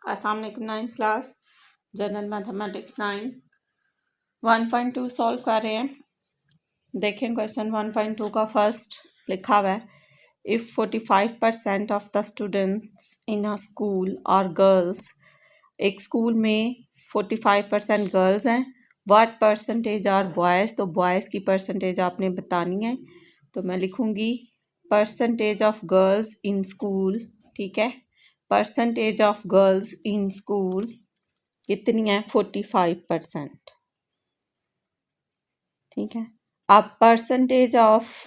अस्सलाम वालेकुम 9th class general mathematics 9 1.2 solve कर रहे हैं। देखें क्वेश्चन 1.2 का फर्स्ट लिखा हुआ है, if 45% of the students in a school और गर्ल्स, एक स्कूल में 45% गर्ल्स हैं, व्हाट परसेंटेज आर बॉयज़, तो बॉयज़ की परसेंटेज आपने बतानी है। तो मैं लिखूँगी percentage of girls in school, ठीक है। Percentage of girls in school कितनी है? 45%, ठीक है। अब percentage of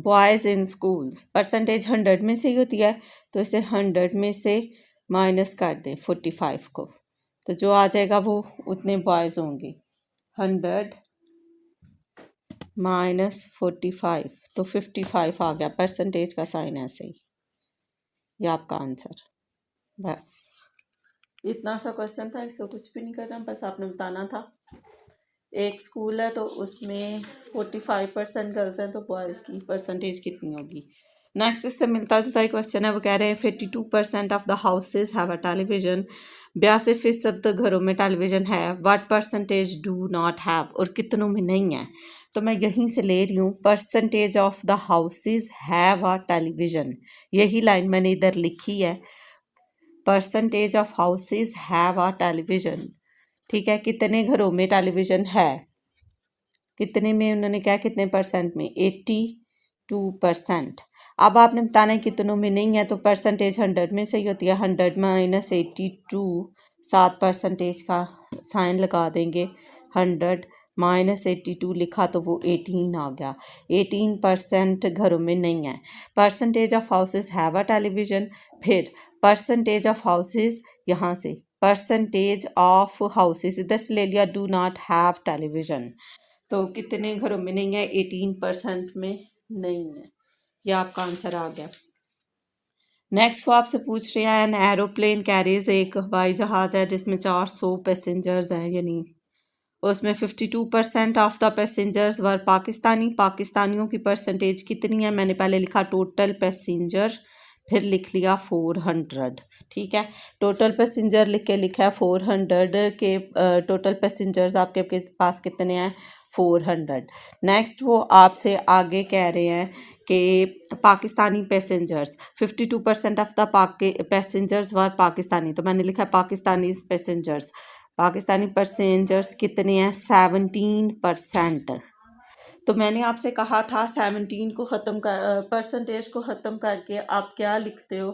boys in schools, percentage 100 में से ही होती है, तो इसे 100 में से माइनस कर दें 45 को, तो जो आ जाएगा वो उतने बॉयज़ होंगे। 100 माइनस 45, तो 55 आ गया। परसेंटेज का साइन ऐसे ही, ये आपका आंसर। बस इतना सा क्वेश्चन था, इसको कुछ भी नहीं करना, बस आपने बताना था। एक स्कूल है तो उसमें 45% गर्ल्स हैं, तो बॉयज़ की परसेंटेज कितनी होगी। नेक्स्ट इससे मिलता जुलता क्वेश्चन है, वो कह रहे हैं 52% of the houses have a television, 82% घरों में टेलीविज़न है, what percentage do not have, और कितनों में नहीं है। तो मैं यहीं से ले रही हूँ, percentage of the houses have a television, यही लाइन मैंने इधर लिखी है, percentage of houses have a television, ठीक है। कितने घरों में टेलीविज़न है, कितने में उन्होंने क्या, कितने परसेंट में, 82%। अब आपने बताना है कितनों में नहीं है, तो परसेंटेज 100 में से ही होती है, 100 माइनस 82, 7 परसेंटेज का साइन लगा देंगे। 100 माइनस 82 लिखा तो वो 18 आ गया। 18% घरों में नहीं है। Percentage of houses have a television, फिर परसेंटेज ऑफ हाउसेज, यहाँ से परसेंटेज ऑफ हाउसेज इधर से ले लिया, डू नॉट हैव टेलीविज़न, तो कितने घरों में नहीं है, 18% में नहीं है। यह आपका आंसर आ गया। नेक्स्ट वो आपसे पूछ रहे हैं, एन एरोप्लेन कैरीज, एक हवाई जहाज़ है जिसमें 400 पैसेंजर्स हैं, यानी उसमें 52% of the passengers were Pakistani, पाकिस्तानियों की परसेंटेज कितनी है। मैंने पहले लिखा टोटल पैसेंजर, फिर लिख लिया 400, ठीक है। टोटल पैसेंजर लिख के लिखा है 400 के, टोटल पैसेंजर्स आपके पास कितने हैं, 400। नेक्स्ट वो आपसे आगे कह रहे हैं कि Pakistani passengers, 52% of the passengers were Pakistani, तो मैंने लिखा पाकिस्तानी पैसेंजर्स, पाकिस्तानी पैसेंजर्स कितने हैं, 17%। तो मैंने आपसे कहा था 17 को ख़त्म कर, परसेंटेज को ख़त्म करके आप क्या लिखते हो,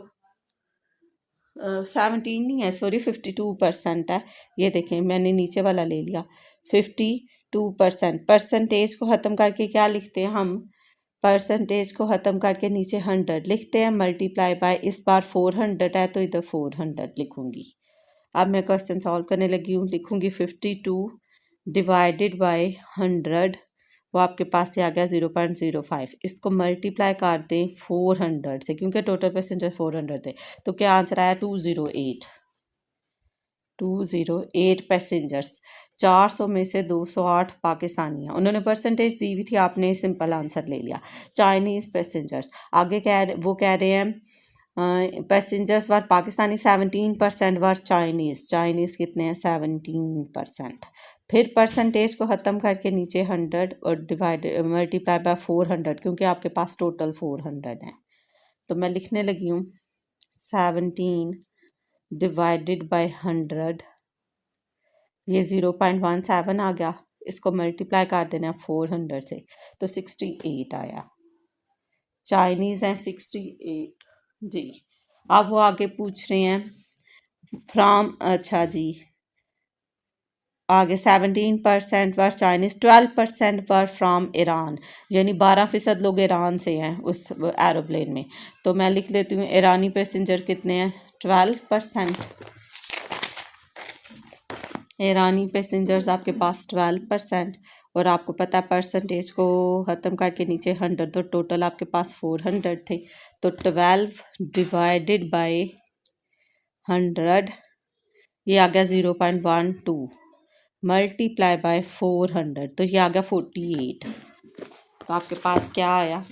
17 नहीं है, सॉरी 52% है। ये देखें मैंने नीचे वाला ले लिया, 52%। परसेंटेज को ख़त्म करके क्या लिखते हैं हम, परसेंटेज को ख़त्म करके नीचे 100 लिखते हैं, मल्टीप्लाई बाय, इस बार 400 है तो इधर 400 लिखूँगी। अब मैं क्वेश्चन सॉल्व करने लगी हूँ, लिखूँगी 52 डिवाइडेड बाय 100, वो आपके पास से आ गया 0.05। इसको मल्टीप्लाई कर दें 400 से, क्योंकि टोटल पैसेंजर 400 थे, तो क्या आंसर आया, 208 पैसेंजर्स। 400 में से 208 पाकिस्तानी हैं, उन्होंने परसेंटेज दी हुई थी, आपने सिंपल आंसर ले लिया। चाइनीज़ पैसेंजर्स, आगे वो कह रहे हैं passengers were Pakistani, 17% were Chinese कितने हैं, 17%। फिर परसेंटेज को ख़त्म करके नीचे 100 और डिवाइड मल्टीप्लाई बाय 400, क्योंकि आपके पास टोटल 400 है। तो मैं लिखने लगी हूँ 17 डिवाइडेड बाय 100, ये 0.17 आ गया, इसको मल्टीप्लाई कर देना 400 से, तो 68 आया। चाइनीज़ हैं 68 जी। अब वो आगे पूछ रहे हैं फ्राम, अच्छा जी, आगे 17% वर चाइनीज़, 12% वर फ्राम ईरान, यानी 12% लोग ईरान से हैं उस एरोप्लेन में। तो मैं लिख लेती हूँ ईरानी पैसेंजर कितने हैं, 12%। ईरानी पैसेंजर्स आपके पास 12%, और आपको पता है परसेंटेज को ख़त्म करके नीचे 100, तो टोटल आपके पास 400 थे, तो 12 डिवाइडेड बाय 100, ये आ गया 0.12, मल्टीप्लाई बाय 400, तो ये आ गया 48। तो आपके पास क्या आया,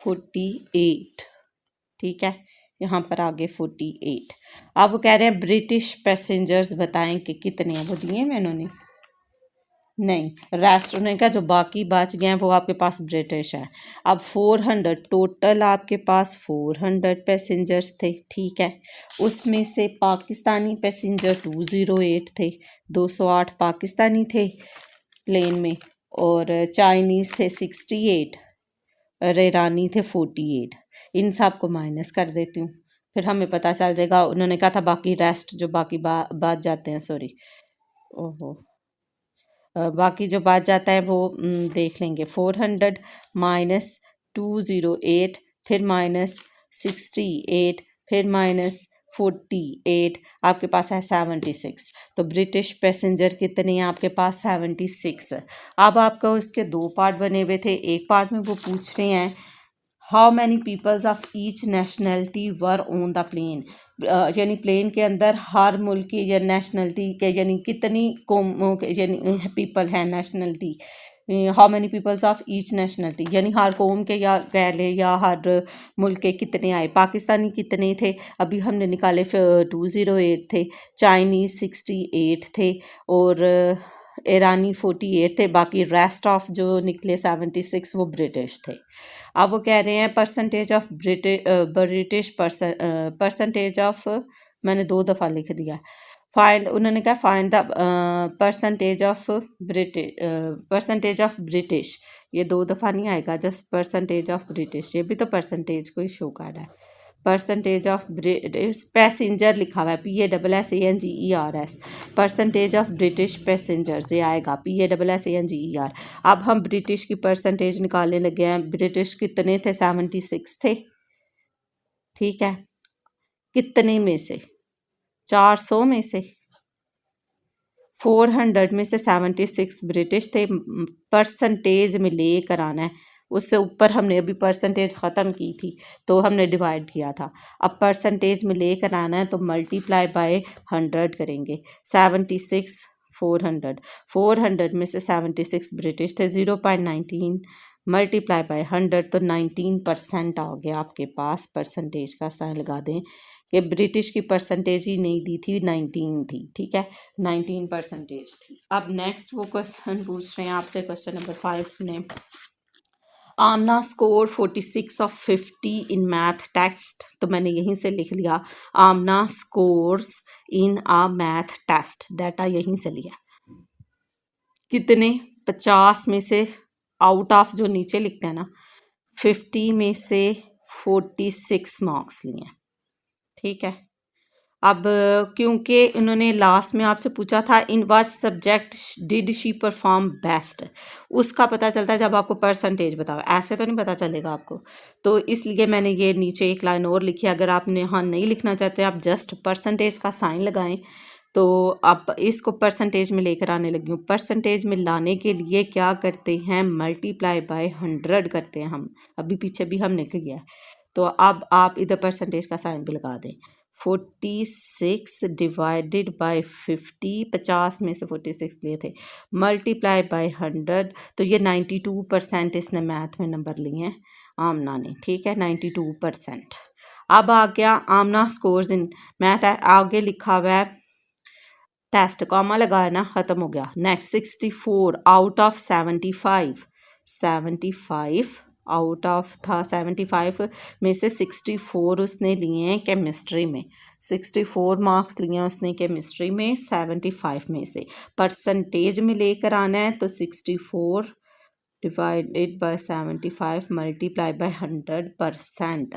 48, ठीक है। यहाँ पर आगे 48। अब वो कह रहे हैं ब्रिटिश पैसेंजर्स बताएं कि कितने हैं, वो दिए हैं इन्होंने नहीं, रेस्टोरेंट का जो बाकी बच गए हैं वो आपके पास ब्रिटिश है। अब 400 टोटल आपके पास 400 पैसेंजर्स थे, ठीक है। उसमें से पाकिस्तानी पैसेंजर 208 थे, 208 पाकिस्तानी थे प्लेन में, और चाइनीज़ थे 68 और ईरानी थे 48। इन सब को माइनस कर देती हूँ, फिर हमें पता चल जाएगा। उन्होंने कहा था बाकी रेस्ट जो बाकी बात जाते हैं, सॉरी, ओहो, बाकी जो बात जाता है वो देख लेंगे। 400 माइनस 208, फिर माइनस 68, फिर माइनस 48, आपके पास है 76। तो ब्रिटिश पैसेंजर कितने हैं आपके पास? 76। अब आपका उसके दो पार्ट बने हुए थे। एक पार्ट में वो पूछ रहे हैं how many peoples of each nationality were on the plane, यानी प्लेन के अंदर हर मुल्क की या नेशनलिटी के यानी कितनी कौमों के यानी पीपल हैं, nationality, how many peoples of each nationality यानी हर कौम के या कह लें या हर मुल्क के कितने आए। पाकिस्तानी कितने थे? अभी हमने निकाले 208 थे, चाइनीज़ 68 थे, और ईरानी 48 थे। बाकी रेस्ट ऑफ जो निकले 76 वो ब्रिटिश थे। अब वो कह रहे हैं percentage of British percentage of, मैंने 2 दफ़ा लिख दिया। फाइंड, उन्होंने कहा find the percentage of British, ये 2 दफ़ा नहीं आएगा, जस्ट परसेंटेज ऑफ ब्रिटिश, ये भी तो परसेंटेज को ही शो कर रहा है। परसेंटेज ऑफ ब्रिटिश पैसेंजर लिखा हुआ है PASSENGERS, percentage of British passengers ये आएगा PASSENGER। अब हम ब्रिटिश की परसेंटेज निकालने लगे हैं। ब्रिटिश कितने थे? 76 थे, ठीक है। कितने में से? 400 में से 400 में से 76 ब्रिटिश थे। परसेंटेज में लेकर आना है, उससे ऊपर हमने अभी परसेंटेज ख़त्म की थी तो हमने डिवाइड किया था। अब परसेंटेज में लेकर आना है तो मल्टीप्लाई बाय 100 करेंगे। 76 400 में से 76 ब्रिटिश थे, 0.19 मल्टीप्लाई बाय 100 तो 19% आ गया आपके पास। परसेंटेज का साइन लगा दें कि ब्रिटिश की परसेंटेज ही नहीं दी थी, 19 थी, ठीक है, 19% थी। अब नेक्स्ट वो क्वेश्चन पूछ रहे हैं आपसे, क्वेश्चन नंबर 5 में Amna score 46 of 50 in math test, तो मैंने यहीं से लिख लिया Amna scores in a math test, data यहीं से लिया। कितने? 50 में से आउट ऑफ जो नीचे लिखते हैं ना, 50 में से 46 मार्क्स लिए, ठीक है। अब क्योंकि उन्होंने लास्ट में आपसे पूछा था in what subject did she perform best, उसका पता चलता है जब आपको परसेंटेज बताओ, ऐसे तो नहीं पता चलेगा आपको। तो इसलिए मैंने ये नीचे एक लाइन और लिखी। अगर आपने हाँ नहीं लिखना चाहते, आप जस्ट परसेंटेज का साइन लगाएं। तो आप इसको परसेंटेज में लेकर आने लगी हूँ। परसेंटेज में लाने के लिए क्या करते हैं? मल्टीप्लाई बाय 100 करते हैं हम, अभी पीछे भी हमने किया है। तो अब आप इधर परसेंटेज का साइन भी लगा दें। 46 डिवाइडेड बाय 50, 50 में से 46 लिए थे, मल्टीप्लाई बाय 100, तो ये 92% इसने मैथ में नंबर लिए हैं आमना ने, ठीक है, 92%। अब आ गया आमना स्कोर्स इन मैथ है, आगे लिखा हुआ है टेस्ट, कॉमा लगाया ना, ख़त्म हो गया। Next 64 out of 75, 75 out of था 75 में से 64 उसने लिए हैं केमिस्ट्री में, 64 मार्क्स लिए हैं उसने केमिस्ट्री में 75 में से। परसेंटेज में लेकर आना है तो 64 डिवाइडेड बाय 75 मल्टीप्लाई बाय 100%।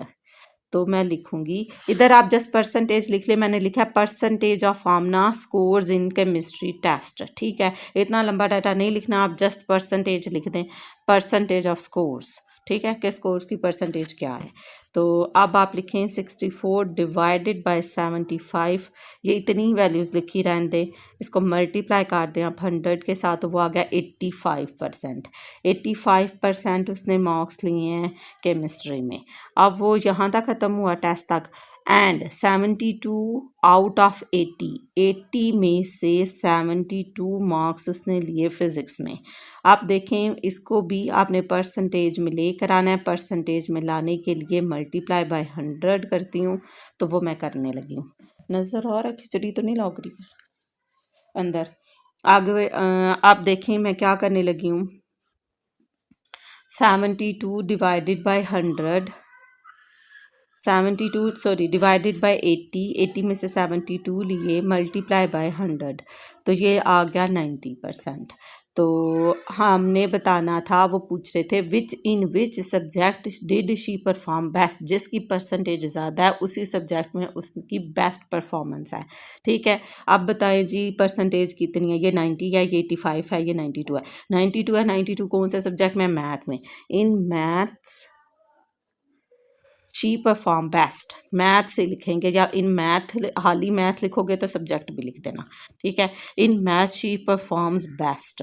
तो मैं लिखूंगी इधर, आप जस्ट परसेंटेज लिख ले, मैंने लिखा है percentage of Amna scores in chemistry test, ठीक है। इतना लंबा डाटा नहीं लिखना, आप जस्ट परसेंटेज लिख दें, परसेंटेज ऑफ स्कोर्स, ठीक है, कि स्कोर्स की परसेंटेज क्या है। तो अब आप लिखें 64 डिवाइडेड बाय 75, ये इतनी वैल्यूज़ लिखी रहने दें, इसको मल्टीप्लाई कर दें आप 100 के साथ, तो वो आ गया 85%। 85% उसने मार्क्स लिए हैं केमिस्ट्री में। अब वो यहाँ तक ख़त्म हुआ टेस्ट तक। एंड 72 आउट ऑफ 80 में से 72 मार्क्स उसने लिए फिज़िक्स में। आप देखें इसको भी आपने परसेंटेज में लेकर आना है। परसेंटेज में लाने के लिए मल्टीप्लाई बाय 100 करती हूँ, तो वो मैं करने लगी हूँ। नज़र आ रहा, खिचड़ी तो नहीं लग रही अंदर। आगे आप देखें मैं क्या करने लगी हूँ। 72 divided by 100, 72 sorry divided by 80 में से 72 लिए मल्टीप्लाई बाय 100, तो ये आ गया 90%। तो हमने बताना था, वो पूछ रहे थे which subject did she perform best, जिसकी परसेंटेज ज़्यादा है उसी सब्जेक्ट में उसकी बेस्ट परफॉर्मेंस है। ठीक है, अब बताएं जी परसेंटेज कितनी है। ये 90 है, ये 85 है, ये 92 है। 92 कौन से सब्जेक्ट में? मैथ में। In maths she perform best, math से लिखेंगे, या इन मैथ हाली मैथ लिखोगे तो सब्जेक्ट भी लिख देना। ठीक है, in math she performs best,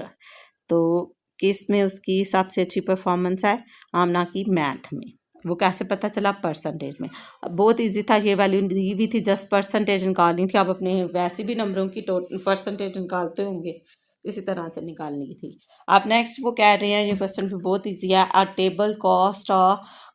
तो किस में उसकी सबसे अच्छी परफॉर्मेंस है? आमना की मैथ में। वो कैसे पता चला? परसेंटेज में। बहुत इजी था, ये वैल्यू दी हुई थी, जस्ट परसेंटेज निकालनी थी। आप अपने वैसे भी नंबरों की परसेंटेज निकालते होंगे, इसी तरह से निकालनी थी। आप नेक्स्ट वो कह रहे हैं, ये क्वेश्चन भी बहुत इजी है। अ टेबल कॉस्ट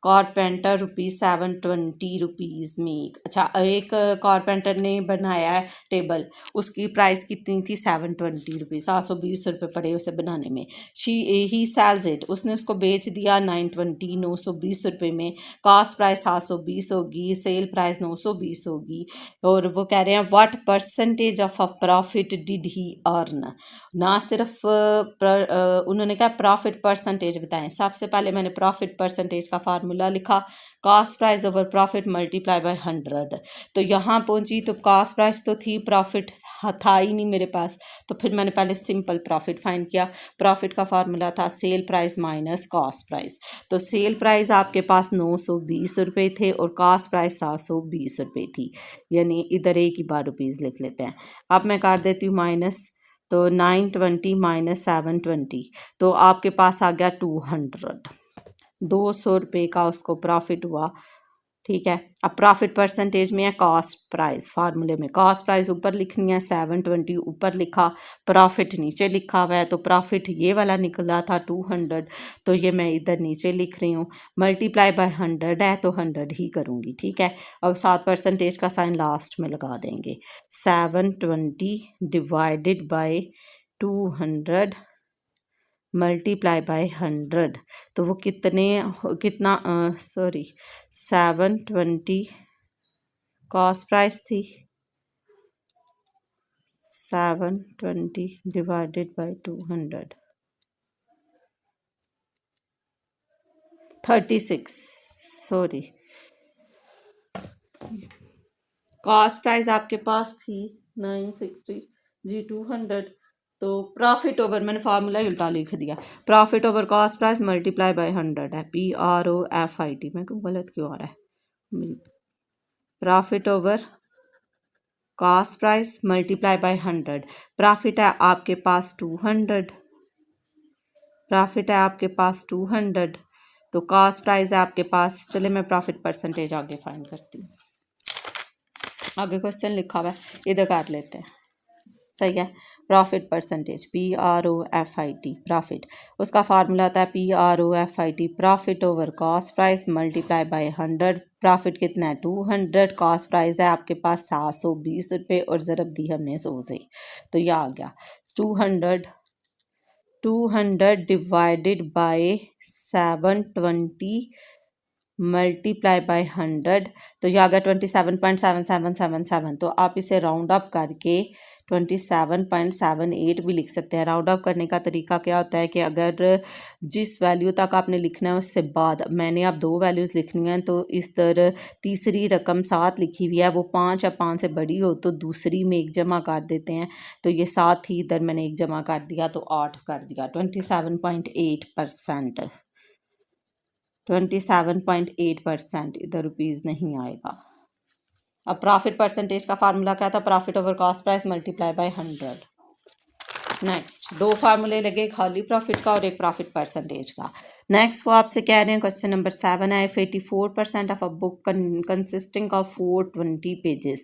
कारपेंटर ₹720 मेक। अच्छा, एक कारपेंटर ने बनाया है टेबल, उसकी प्राइस कितनी थी? ₹720, ₹720 पड़े उसे बनाने में। ही सेल्स इट, उसने उसको बेच दिया 920 में। कॉस्ट प्राइस 720 होगी, सेल प्राइस 920 होगी। और वो कह रहे हैं what percentage of a profit did he earn. ना सिर्फ उन्होंने कहा प्रॉफिट परसेंटेज बताएं। सबसे पहले मैंने प्रॉफिट परसेंटेज का फार्मूला लिखा, cost price over profit multiply by 100। तो यहाँ पहुंची तो कॉस्ट प्राइस तो थी, प्रॉफिट था ही नहीं मेरे पास, तो फिर मैंने पहले सिंपल प्रॉफिट फाइंड किया। प्रॉफिट का फार्मूला था sale price minus cost price. तो सेल प्राइस आपके पास 920 रुपये थे और कॉस्ट प्राइस 720 रुपये थी, यानी इधर एक ही बार रुपीज़ लिख लेते हैं। अब मैं कर देती हूँ माइनस, तो 920 माइनस 720, तो आपके पास आ गया 200। 200 रुपये का उसको प्रॉफिट हुआ। ठीक है, अब प्रॉफिट परसेंटेज में है कॉस्ट प्राइस, फार्मूले में कॉस्ट प्राइस ऊपर लिखनी है, 720 ऊपर लिखा, प्रॉफिट नीचे लिखा हुआ है। तो प्रॉफिट ये वाला निकला था 200, तो ये मैं इधर नीचे लिख रही हूँ। मल्टीप्लाई बाय 100 है तो 100 ही करूँगी। ठीक है, अब 7 परसेंटेज का साइन लास्ट में लगा देंगे। 720 डिवाइडेड बाय 200 मल्टीप्लाई बाय 100, तो वो कितना सॉरी 720 कॉस्ट प्राइस थी, 720 divided by 200 36, sorry cost price आपके पास थी 960 जी 200, तो प्रॉफिट ओवर, मैंने फार्मूला ही उल्टा लिख दिया, profit over cost price multiply by 100 है, PROFIT। मैं क्यों गलत क्यों आ रहा है? Profit over cost price multiply by 100। Profit है आपके पास 200, प्रॉफिट है आपके पास 200, तो कॉस्ट प्राइस है आपके पास। चले मैं प्रॉफिट परसेंटेज आगे फाइंड करती हूँ। आगे क्वेश्चन लिखा हुआ है, इधर कर लेते हैं। सही है, प्रॉफिट परसेंटेज PROFIT, प्रॉफिट, उसका फार्मूला था PROFIT profit over cost price multiply by 100। Profit कितना है? 200, कॉस्ट प्राइस है आपके पास 720 रुपये और ज़रब दी हमने 100 से, तो यह आ गया 200 डिवाइडेड बाय 720 मल्टीप्लाई बाय 100, तो ये आ गया 27.7777। तो आप इसे राउंड अप करके 27.78 भी लिख सकते हैं। राउंड अप करने का तरीका क्या होता है कि अगर जिस वैल्यू तक आपने लिखना है उससे बाद मैंने आप 2 वैल्यूज़ लिखनी हैं, तो इस तरह तीसरी रकम 7 लिखी हुई है, वो 5 या 5 से बड़ी हो तो दूसरी में 1 जमा कर देते हैं। तो ये 7 थी, इधर मैंने 1 जमा कर दिया तो 8 कर दिया। 27.8%, 27.8%, इधर रुपीज़ नहीं आएगा। अब प्रॉफिट परसेंटेज का फार्मूला क्या था? Profit over cost price multiply by 100। Next 2 फार्मूले लगे, एक खाली प्रॉफिट का और एक प्रॉफिट परसेंटेज का। नेक्स्ट वो आपसे कह रहे हैं क्वेश्चन नंबर 7 है, if 84% of a book consisting of 420 pages,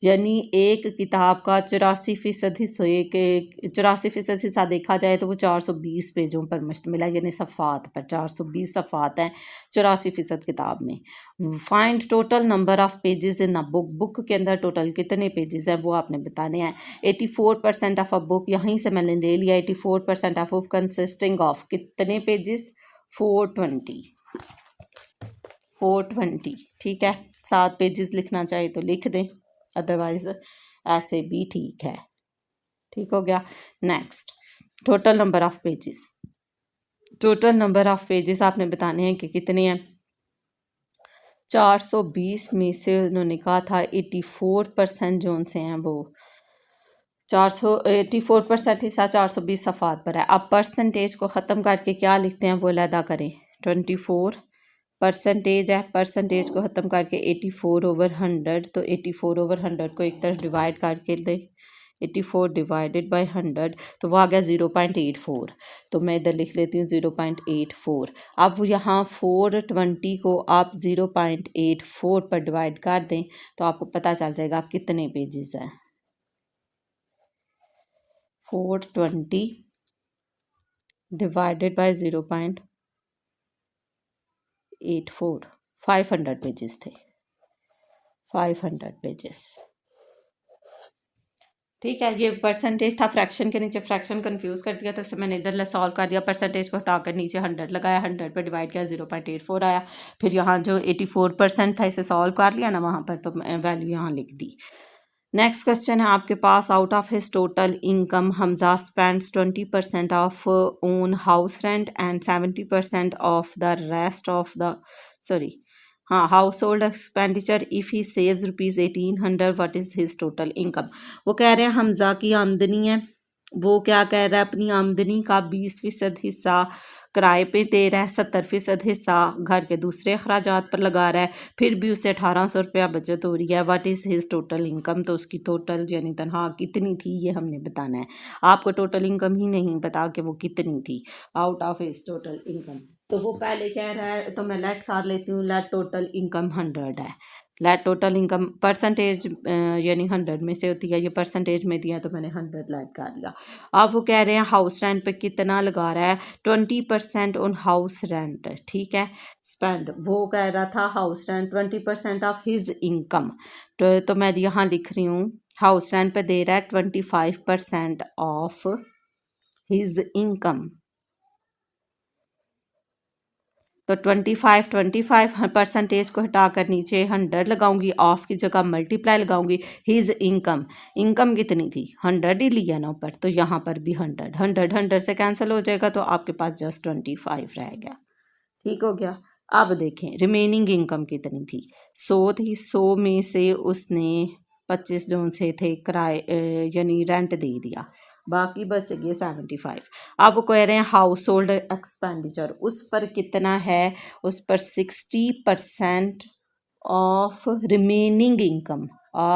यानी एक किताब का 84% हिस्से के 84% हिस्सा देखा जाए तो वो 420 पेजों पर मुश्तमिल है, यानी सफ़ात पर 420 सफ़ात हैं 84% किताब में। Find total number of pages in a book, book के अंदर टोटल कितने पेजेस हैं वो आपने बताने हैं। 84% ऑफ अ बुक, यहीं से मैंने ले लिया 84% ऑफ बुक कंसिस्टिंग ऑफ कितने पेजेस 420 420, ठीक है। 7 पेजेस लिखना चाहे तो लिख दें, अदरवाइज ऐसे भी ठीक है। ठीक हो गया। Next total number of pages, total number of pages आपने बताने हैं कि कितने हैं। 420 में से उन्होंने कहा था 84% जो उनसे हैं वो 84% हिस्सा 420 सफ़ात पर है। अब परसेंटेज को ख़त्म करके क्या लिखते हैं वो अलहदा करें। 24 परसेंटेज है, परसेंटेज को ख़त्म करके 84/100, तो 84/100 को एक तरफ डिवाइड करके दें, 84 डिवाइडेड बाय 100 तो वो आ गया 0.84। तो मैं इधर लिख लेती हूँ 0.84। अब यहाँ 420 को आप 0.84 पर डिवाइड कर दें तो आपको पता चल जाएगा कितने पेजेस हैं। 420 डिवाइडेड बाय 0.84, 500 पेजेस थे, 500 पेजेस। ठीक है, ये परसेंटेज था, फ्रैक्शन के नीचे फ्रैक्शन कंफ्यूज कर दिया था, तो मैंने इधर सॉल्व कर दिया। परसेंटेज को हटाकर नीचे 100 लगाया, 100 पे डिवाइड किया 0.84 आया। फिर यहाँ जो 84% था इसे सॉल्व कर लिया ना वहाँ पर, तो वैल्यू यहाँ लिख दी। नेक्स्ट क्वेश्चन है आपके पास, out of his total income Hamza spends 20% of own house rent and 70% of the rest of the हाँ household expenditure if he saves ₹1800 what is his total income. वो कह रहे हैं हमजा की आमदनी है, वो क्या कह रहा है अपनी आमदनी का 20% हिस्सा किराए पे दे रहा है, 70% हिस्सा घर के दूसरे अखराजात पर लगा रहा है, फिर भी उसे 1800 रुपया बचत हो रही है। What is his total income, तो उसकी टोटल यानी तनख्वाह कितनी थी ये हमने बताना है। आपको टोटल इनकम ही नहीं पता कि वो कितनी थी, out of his total income. तो वो पहले कह रहा है, तो मैं लेट कर लेती हूँ, लेट टोटल इनकम 100 है। लेट टोटल इनकम परसेंटेज यानी 100 में से होती है, ये परसेंटेज में दिया तो मैंने 100 लेट कर दिया। अब वो कह रहे हैं हाउस रेंट पे कितना लगा रहा है, 20% ऑन हाउस रेंट, ठीक है। स्पेंड, वो कह रहा था house rent 20% of his income, तो मैं यहाँ लिख रही हूँ हाउस रेंट पे दे रहा है 25% ऑफ हिज इनकम। तो 25 परसेंटेज को हटाकर नीचे 100 लगाऊंगी, ऑफ की जगह मल्टीप्लाई लगाऊंगी, हिज इनकम, इनकम कितनी थी 100 ही लिया ना ऊपर, तो यहाँ पर भी 100 से कैंसिल हो जाएगा, तो आपके पास जस्ट 25 रह गया। ठीक हो गया। अब देखें रिमेनिंग इनकम कितनी थी, 100 थी, 100 में से उसने 25 जो से थे किराए यानी रेंट दे दिया, बाकी बच गए 75। अब वो कह रहे हैं हाउस होल्ड एक्सपेंडिचर, उस पर कितना है, उस पर 60% of remaining income,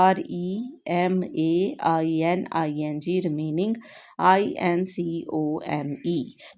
REMAINING remaining INCOME,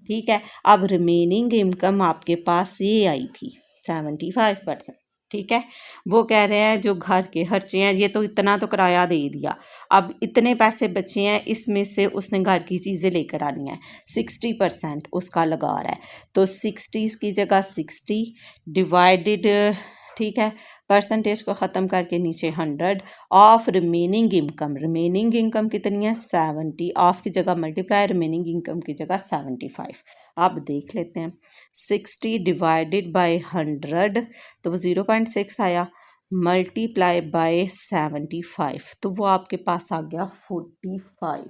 ठीक है। अब रिमेनिंग इनकम आपके पास ये आई थी 75%, ठीक है। वो कह रहे हैं जो घर के खर्चे हैं, ये तो इतना तो किराया दे दिया, अब इतने पैसे बचे हैं, इसमें से उसने घर की चीज़ें लेकर आनी है, 60% उसका लगा रहा है, तो 60 की जगह 60 डिवाइडेड, ठीक है, परसेंटेज को ख़त्म करके नीचे 100 of remaining income, remaining income कितनी है 70, ऑफ की जगह मल्टीप्लाई, रिमेनिंग इनकम की जगह 75। आप देख लेते हैं 60 डिवाइडेड बाय 100 तो वो 0.6 आया, मल्टीप्लाई बाय 75 तो वो आपके पास आ गया 45,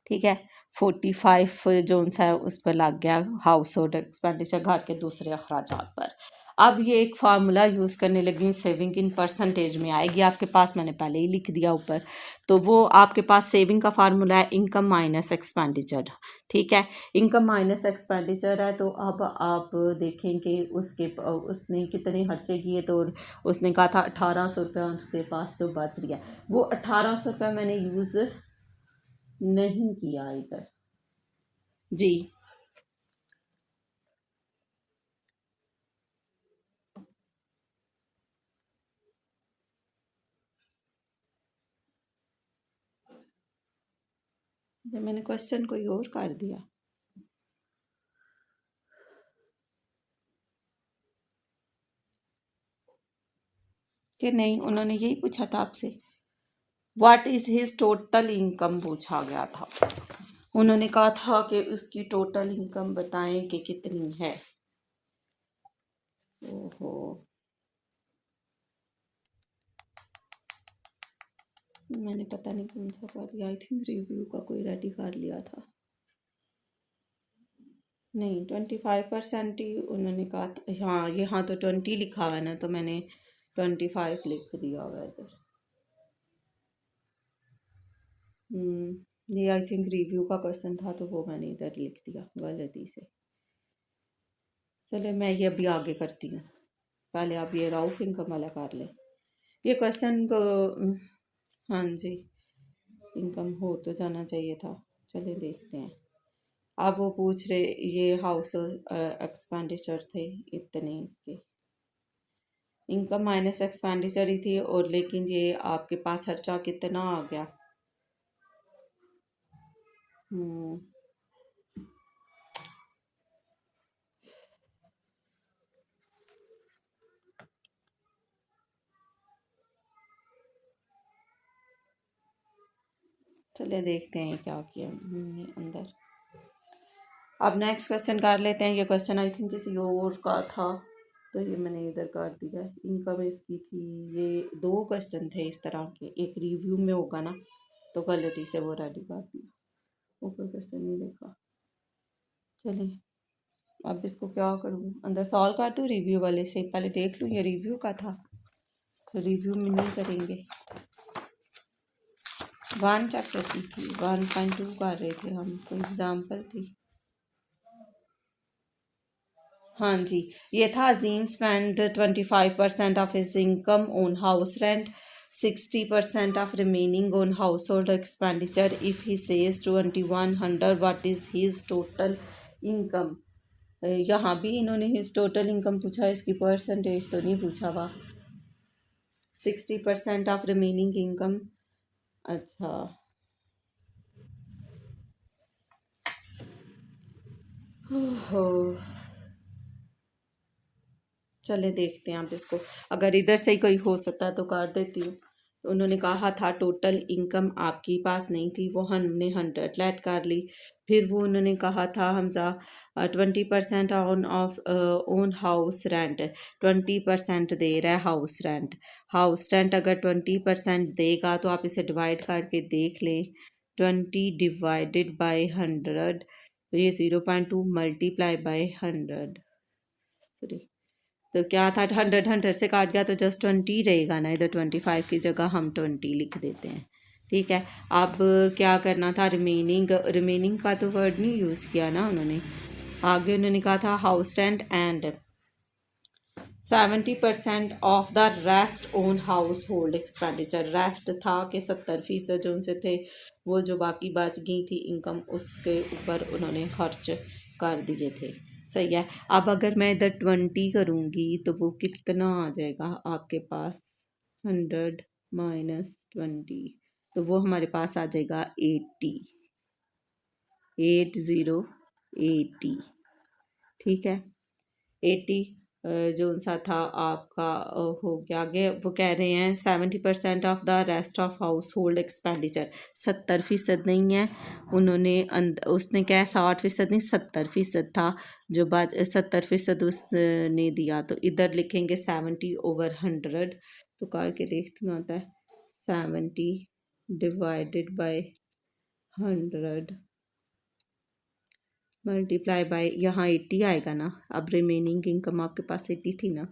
ठीक है। 45 जो सा है उस पर लग गया हाउस होल्ड एक्सपेंडिचर, घर के दूसरे अखराजात पर। अब ये एक फार्मूला यूज़ करने लगी हूँ, सेविंग इन परसेंटेज में आएगी आपके पास, मैंने पहले ही लिख दिया ऊपर, तो वो आपके पास सेविंग का फार्मूला है इनकम माइनस एक्सपेंडिचर, ठीक है। इनकम माइनस एक्सपेंडिचर है, तो अब आप देखें कि उसने कितने खर्चे किए, तो उसने कहा था 1800 रुपया उसके पास जो बच गया, वो 1800 रुपया मैंने यूज़ नहीं किया इधर जी, ये मैंने क्वेश्चन कोई और कर दिया कि नहीं? उन्होंने यही पूछा था आपसे, what is his total income पूछा गया था। उन्होंने कहा था कि उसकी टोटल इनकम बताएं कि कितनी है। ओहो, मैंने पता नहीं कौन सा कर दिया, आई थिंक रिव्यू का कोई रेडी कर लिया था। नहीं, 25% ही उन्होंने कहा था। हाँ, यहाँ तो 20 लिखा हुआ है ना, तो मैंने 25 लिख दिया हुआ है इधर। ये आई थिंक रिव्यू का क्वेश्चन था, तो वो मैंने इधर लिख दिया गलती से। चले, मैं ये अभी आगे करती हूँ, पहले आप ये राउफ इनकम वाला कर लें। ये क्वेश्चन को हाँ जी, इनकम हो तो जाना चाहिए था। चले देखते हैं। अब वो पूछ रहे, ये हाउस एक्सपेंडिचर थे इतने, इसके इनकम माइनस एक्सपेंडिचर ही थी, और लेकिन ये आपके पास खर्चा कितना आ गया। चले देखते हैं क्या किया अंदर। अब नेक्स्ट क्वेश्चन कर लेते हैं। ये क्वेश्चन आई थिंक किसी और का था, तो ये मैंने इधर कर दिया। इनकम इसकी थी, ये 2 क्वेश्चन थे इस तरह के, एक रिव्यू में होगा ना, तो गलती से वो रेडी कर दिया, ऊपर क्वेश्चन नहीं देखा। चलिए, अब इसको क्या करूँ, अंदर सॉल्व कर दूँ रिव्यू वाले से, पहले देख लूँ ये रिव्यू का था, तो रिव्यू में नहीं करेंगे। 1 चैप्टर की थी, 1.2 कर रहे थे हम, कोई एग्जाम्पल थी। हाँ जी, ये था Azeem spend 25% of his income on house rent, 60% of remaining on household expenditure. If he saves 2100 what is his total income. यहाँ भी इन्होंने हिज टोटल इनकम पूछा, इसकी परसेंटेज तो नहीं पूछा हुआ। 60% ऑफ रिमेनिंग इनकम, अच्छा हो, चले देखते हैं आप इसको, अगर इधर से ही कोई हो सकता है तो कर देती हूँ। तो उन्होंने कहा था टोटल इनकम आपके पास नहीं थी, वो हमने 100 लेट कर ली। फिर वो उन्होंने कहा था हमजा 20% ऑन हाउस रेंट, 20% दे रहा है हाउस रेंट। हाउस रेंट अगर 20% देगा तो आप इसे डिवाइड करके देख लें, 20 डिवाइडेड बाई 100, तो ये 0.2 मल्टीप्लाई बाई 100, सॉरी, तो क्या था, 100 से काट गया तो जस्ट 20 रहेगा ना, इधर 25 की जगह हम 20 लिख देते हैं। ठीक है, अब क्या करना था, रिमेनिंग का तो वर्ड नहीं यूज़ किया ना उन्होंने। आगे उन्होंने कहा था house rent and 70% of the rest on household expenditure. Rest था कि 70% जो उनसे थे, वो जो बाकी बच गई थी इनकम, उसके ऊपर उन्होंने खर्च कर दिए थे। सही है। अब अगर मैं इधर 20 करूँगी तो वो कितना आ जाएगा आपके पास, 100 माइनस 20, तो वो हमारे पास आ जाएगा 80, 80। ठीक है, 80 जो सा था आपका हो गया। आगे वो कह रहे हैं 70% of the rest of house hold expenditure, 70% नहीं है, उन्होंने उसने क्या है, 60% नहीं 70% था, जो बात 70% उसने दिया, तो इधर लिखेंगे 70/100, तो करके देखती हूँ आता है 70 डिवाइडेड बाय 100 मल्टीप्लाई बाय, यहाँ 80 आएगा ना, अब रिमेनिंग इनकम आपके पास 80 थी ना,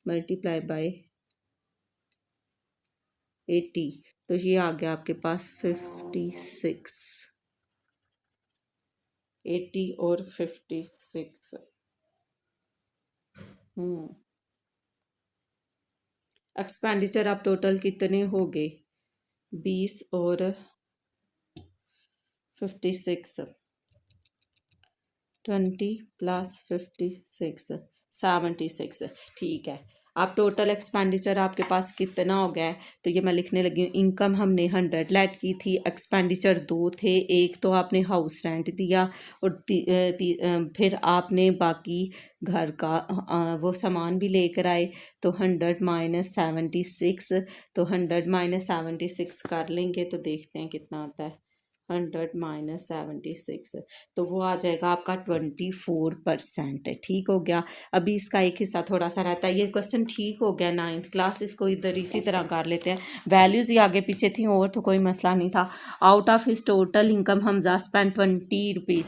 मल्टीप्लाई बाय 80, तो ये आ गया आपके पास 56, 80 और 56। एक्सपेंडिचर आप टोटल कितने हो गए, 20 और 56, 20 प्लस 56, 76। ठीक है, अब टोटल एक्सपेंडिचर आपके पास कितना हो गया है, तो ये मैं लिखने लगी हूँ। इनकम हमने 100 लेट की थी, एक्सपेंडिचर 2 थे, एक तो आपने हाउस रेंट दिया और फिर आपने बाकी घर का वो सामान भी लेकर आए, तो 100 माइनस 76, तो 100 माइनस 76 कर लेंगे तो देखते हैं कितना आता है। 100 माइनस 76, तो वो आ जाएगा आपका 24%। ठीक हो गया। अभी इसका एक हिस्सा थोड़ा सा रहता है। ये क्वेश्चन ठीक हो गया 9th क्लास, इसको इधर इसी तरह कर लेते हैं। वैल्यूज़ ही आगे पीछे थी और तो कोई मसला नहीं था। Out of his total income Hamza spend 20 रुपी,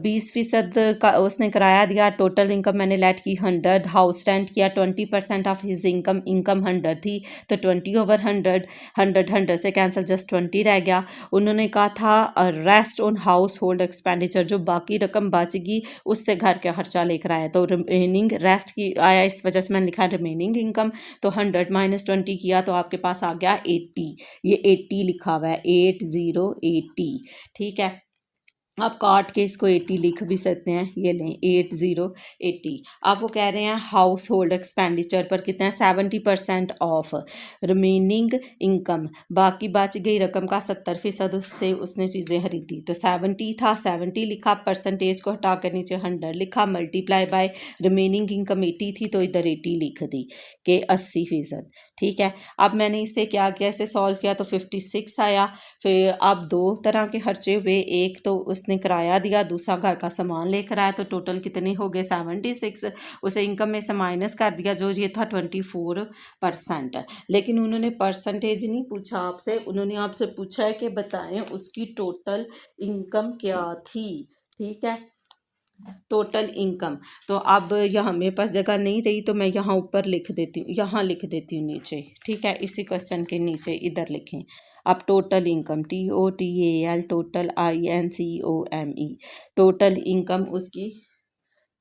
20% का उसने किराया दिया। टोटल इनकम मैंने लेट की 100, हाउस रेंट किया 20% ऑफ हिज इनकम, इनकम 100 थी तो 20/100, 100 से कैंसिल, जस्ट 20 रह गया। उन्होंने कहा था rest on household expenditure, जो बाकी रकम बचेगी उससे घर का खर्चा लेकर आया, तो रिमेनिंग रेस्ट की आया, इस वजह से मैंने लिखा रिमेनिंग इनकम। तो 100 माइनस 20 किया तो आपके पास आ गया 80, ये 80 लिखा हुआ है, 80, ठीक है। आप काट के इसको 80 लिख भी सकते हैं, ये लें 80। अब वो कह रहे हैं हाउस होल्ड एक्सपेंडिचर पर कितना है, 70% ऑफ रिमेनिंग इनकम, बाकी बच गई रकम का 70% उससे उसने चीज़ें खरीदी। तो 70 था, 70 लिखा, परसेंटेज को हटा कर नीचे 100 लिखा, मल्टीप्लाई बाय रिमेनिंग इनकम 80 थी तो इधर 80 लिख दी कि 80%। ठीक है। अब मैंने इसे क्या किया, इसे सॉल्व किया तो 56 आया। फिर अब दो तरह के खर्चे हुए, एक तो उसने किराया दिया, दूसरा घर का सामान लेकर आया, तो टोटल कितने हो गए 76। उसे इनकम में से माइनस कर दिया, जो ये था 24%। लेकिन उन्होंने परसेंटेज नहीं पूछा आपसे, उन्होंने आपसे पूछा है कि बताएं उसकी टोटल इनकम क्या थी। ठीक है, टोटल इनकम। तो अब यहाँ मेरे पास जगह नहीं रही तो मैं यहाँ ऊपर लिख देती हूँ, यहाँ लिख देती हूँ नीचे। ठीक है, इसी क्वेश्चन के नीचे इधर लिखें। अब total income, TOTAL, total INCOME, total income उसकी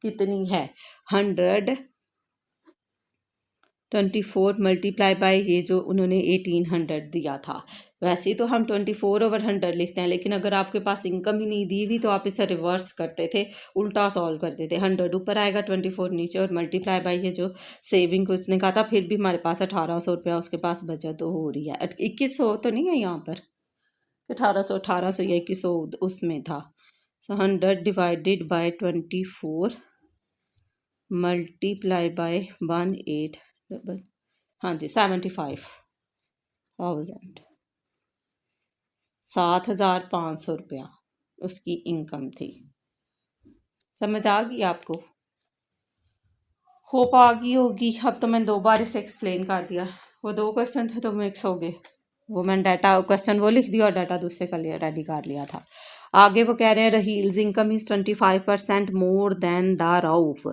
कितनी है, 124 मल्टीप्लाई बाय ये जो उन्होंने 1800 दिया था। वैसे तो हम 24/100 लिखते हैं, लेकिन अगर आपके पास इनकम ही नहीं दी हुई तो आप इसे रिवर्स करते थे, उल्टा सॉल्व करते थे। 100 ऊपर आएगा, 24 नीचे, और मल्टीप्लाई बाय ये जो सेविंग को उसने कहा था। फिर भी हमारे पास 1800 रुपया उसके पास बचत तो हो रही है। 2100 तो नहीं है यहाँ पर, 1800 या 2100 उसमें था। 100 डिवाइडेड बाय 24 मल्टीप्लाई बाय 18, हाँ जी 75,000, 7,500 रुपया उसकी इनकम थी। समझ आ गई आपको? होप आ गई होगी। अब तो मैंने 2 बार इसे एक्सप्लेन कर दिया। वो 2 क्वेश्चन थे तो मिक्स हो गए, वो मैंने डाटा क्वेश्चन वो लिख दिया और डाटा दूसरे का लिया, रेडी कर लिया था। आगे वो कह रहे हैं Raheel's income is 25% more than the Rauf.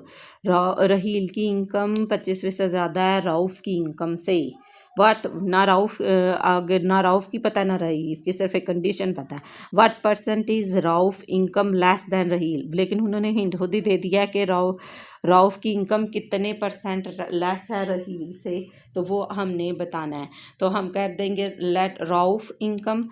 Raheel की इनकम 25 से ज़्यादा है रऊफ की इनकम से। वट ना रऊफ, अगर ना रऊफ की पता है ना रहील की, सिर्फ एक कंडीशन पता है। What percentage Rauf income less than Raheel, लेकिन उन्होंने हिंट खुद ही दे दिया कि रऊफ की इनकम कितने परसेंट लेस है रहील से, तो वो हमने बताना है। तो हम कर देंगे लेट रऊफ इनकम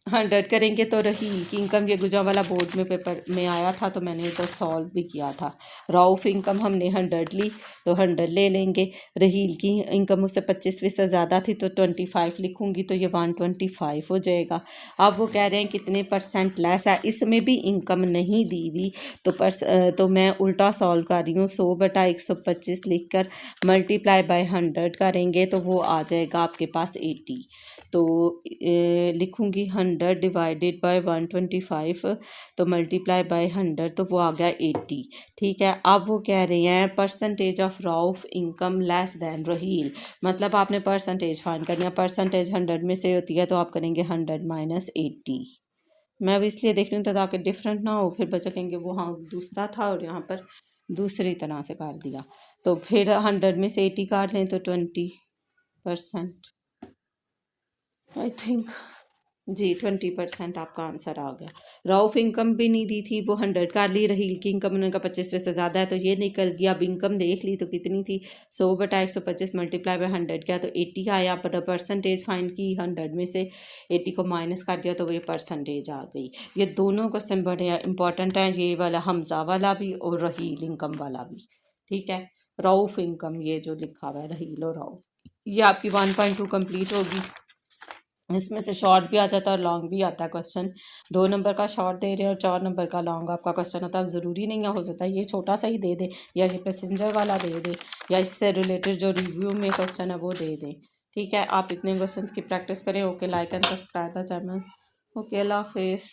100 करेंगे तो रहील की इनकम, ये गुजरांवाला बोर्ड में पेपर में आया था तो मैंने तो सॉल्व भी किया था। रऊफ इनकम हमने 100 ली तो 100 ले लेंगे। रहील की इनकम उससे 25 से ज़्यादा थी तो 25 लिखूंगी तो ये 125 हो जाएगा। अब वो कह रहे हैं कितने परसेंट लेस है, इसमें भी इनकम नहीं दी हुई तो मैं उल्टा सॉल्व कर रही हूँ। 100/125 लिख कर मल्टीप्लाई बाय 100 करेंगे तो वो आ जाएगा आपके पास 80। तो लिखूंगी 100 डिवाइडेड बाय 125 तो मल्टीप्लाई बाय 100 तो वो आ गया 80। ठीक है। अब वो कह रहे हैं percentage of Rauf income less than Raheel, मतलब आपने परसेंटेज फाइंड करनी है। परसेंटेज 100 में से होती है तो आप करेंगे 100 माइनस 80। मैं अब इसलिए देख रही हूँ ताकि डिफरेंट ना हो, फिर बच्चे कहेंगे वो हाँ दूसरा था और यहाँ पर दूसरी तरह से कर दिया। तो फिर 100 में से 80 काट लें तो 20%, आई थिंक जी 20% आपका आंसर आ गया। रऊफ इनकम भी नहीं दी थी, वो 100 कर ली। रहील की इनकम उन्होंने कहा 25 से ज़्यादा है तो ये निकल गया। अब इनकम देख ली तो कितनी थी, 100/125 मल्टीप्लाई बाय 100 किया तो 80 आया। पर परसेंटेज फाइंड की 100 में से 80 को माइनस कर दिया तो ये परसेंटेज आ गई। ये दोनों क्वेश्चन बड़े इंपॉर्टेंट हैं, ये वाला हमजा वाला भी और रहील इनकम वाला भी। ठीक है। रऊफ इनकम ये जो लिखा हुआ है रहील और रऊफ, ये आपकी 1.2 कंप्लीट होगी। इसमें से शॉर्ट भी आ जाता है और लॉन्ग भी आता है क्वेश्चन। 2 नंबर का शॉर्ट दे रहे हैं और 4 नंबर का लॉन्ग आपका क्वेश्चन होता है। ज़रूरी नहीं है, हो सकता है ये छोटा सा ही दे दे, या ये पैसेंजर वाला दे दे, या इससे रिलेटेड जो रिव्यू में क्वेश्चन है वो दे दे। ठीक है, आप इतने क्वेश्चन की प्रैक्टिस करें। Okay, like and subscribe the channel. Okay, अल्लाह हाफिज़।